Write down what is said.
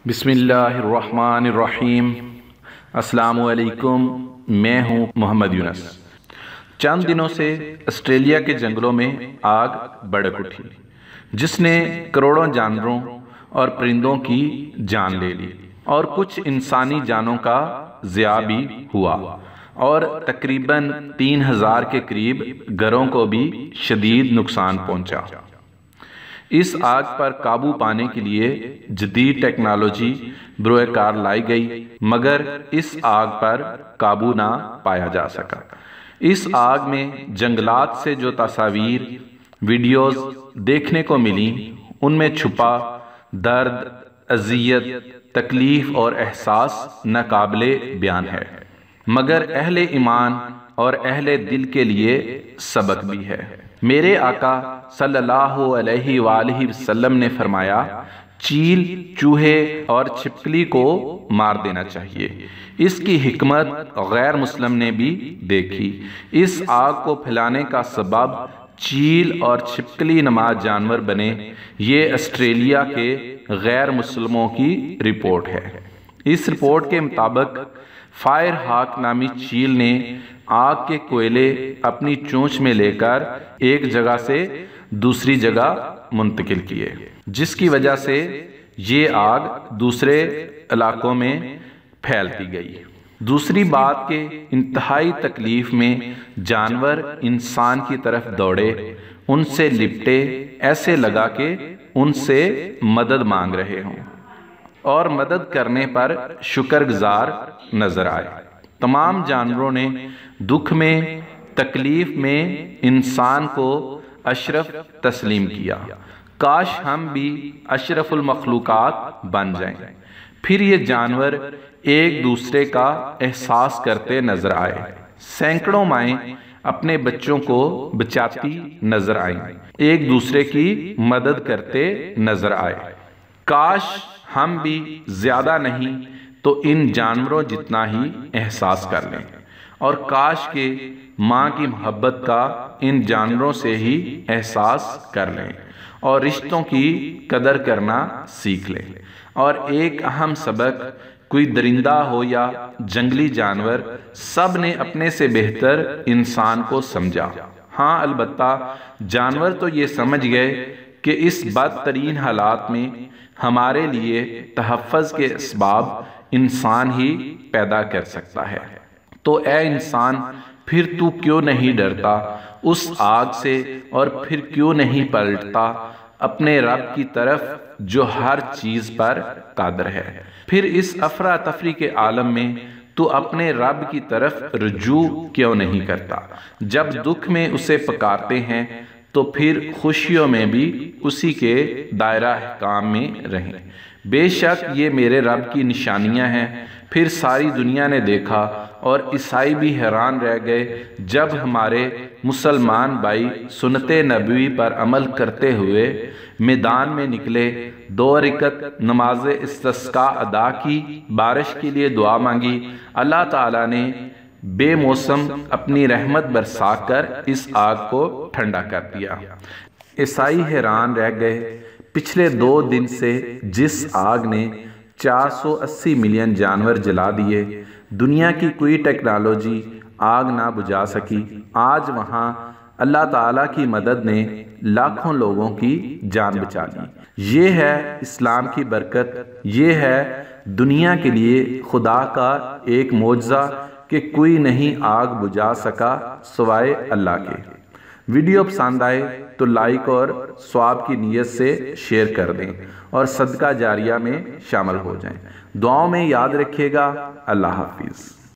बिस्मिल्लाहिर्रहमानिर्रहीम। अस्सलामु अलैकुम। मैं हूँ मोहम्मद यूनस। चंद दिनों से ऑस्ट्रेलिया के जंगलों में आग भड़क उठी, जिसने करोड़ों जानवरों और परिंदों की जान ले ली और कुछ इंसानी जानों का ज़िया भी हुआ और तकरीबन 3000 के करीब घरों को भी शदीद नुकसान पहुंचा। इस आग पर काबू पाने के लिए जदीद टेक्नोलॉजी बरोकार लाई गई, मगर इस आग पर काबू ना पाया जा सका। इस आग में जंगलात से जो तस्वीर वीडियोस देखने को मिली, उनमें छुपा दर्द, अजियत, तकलीफ और एहसास नाकाबिले बयान है, मगर अहले ईमान और अहले दिल के लिए सबक भी है। मेरे आका सल्लल्लाहु अलैहि वसल्लम ने फरमाया, चील, चूहे और छिपकली को मार देना चाहिए। इसकी हिकमत गैर मुस्लिम ने भी देखी। इस आग को फैलाने का सबब चील और छिपकली नमा जानवर बने, ये ऑस्ट्रेलिया के गैर मुस्लिमों की रिपोर्ट है। इस रिपोर्ट के मुताबिक फायर हाक नामी चील ने आग के कोयले अपनी चोंच में लेकर एक जगह से दूसरी जगह मुंतकिल किए, जिसकी वजह से ये आग दूसरे इलाकों में फैलती गई। दूसरी बात के इंतहाई तकलीफ में जानवर इंसान की तरफ दौड़े, उनसे लिपटे, ऐसे लगा के उनसे मदद मांग रहे हों और मदद करने पर शुक्रगुजार नजर आए। तमाम जानवरों ने दुख में, तकलीफ में इंसान को अशरफ तस्लीम किया। काश हम भी अशरफुल मखलूकात बन जाएं। फिर ये जानवर एक दूसरे का एहसास करते नजर आए। सैकड़ों माएँ अपने बच्चों को बचाती नजर आईं, एक दूसरे की मदद करते नजर आए। काश हम भी ज्यादा नहीं तो इन जानवरों जितना ही एहसास कर लें, और काश के माँ की मोहब्बत का इन जानवरों से ही एहसास कर लें और रिश्तों की कदर करना सीख लें। और एक अहम सबक, कोई दरिंदा हो या जंगली जानवर, सब ने अपने से बेहतर इंसान को समझा। हाँ, अलबत्ता जानवर तो ये समझ गए कि इस बदतरीन हालात में हमारे लिए तहफ़्फ़ुज़ के असबाब इंसान ही पैदा कर सकता है। तो ए इंसान, फिर तू क्यों नहीं डरता उस आग से, और फिर क्यों नहीं पलटता अपने रब की तरफ जो हर चीज पर कादिर है। फिर इस अफरा तफरी के आलम में तू अपने रब की तरफ रुजू क्यों नहीं करता। जब दुख में उसे पुकारते हैं तो फिर खुशियों में भी उसी के दायरा अहकाम में रहें। बेशक ये मेरे रब की निशानियां हैं। फिर सारी दुनिया ने देखा और ईसाई भी हैरान रह गए जब हमारे मुसलमान भाई सुन्नते नबवी पर अमल करते हुए मैदान में निकले, 2 रकअत नमाज इस्तिस्का अदा की, बारिश के लिए दुआ मांगी। अल्लाह ताला ने बेमौसम अपनी रहमत बरसाकर इस आग को ठंडा कर दिया। ईसाई हैरान रह गए। पिछले 2 दिन से जिस आग ने 480 मिलियन जानवर जला दिए, दुनिया की कोई टेक्नोलॉजी आग ना बुझा सकी। आज वहाँ अल्लाह ताला की मदद ने लाखों लोगों की जान बचा ली। ये है इस्लाम की बरकत। ये है दुनिया के लिए खुदा का एक मोजज़ा कि कोई नहीं आग बुझा सका सिवाय अल्लाह के। वीडियो पसंद आए तो लाइक और सवाब की नीयत से शेयर कर दें और सदका जारिया में शामिल हो जाएं। दुआओं में याद रखिएगा। अल्लाह हाफिज़।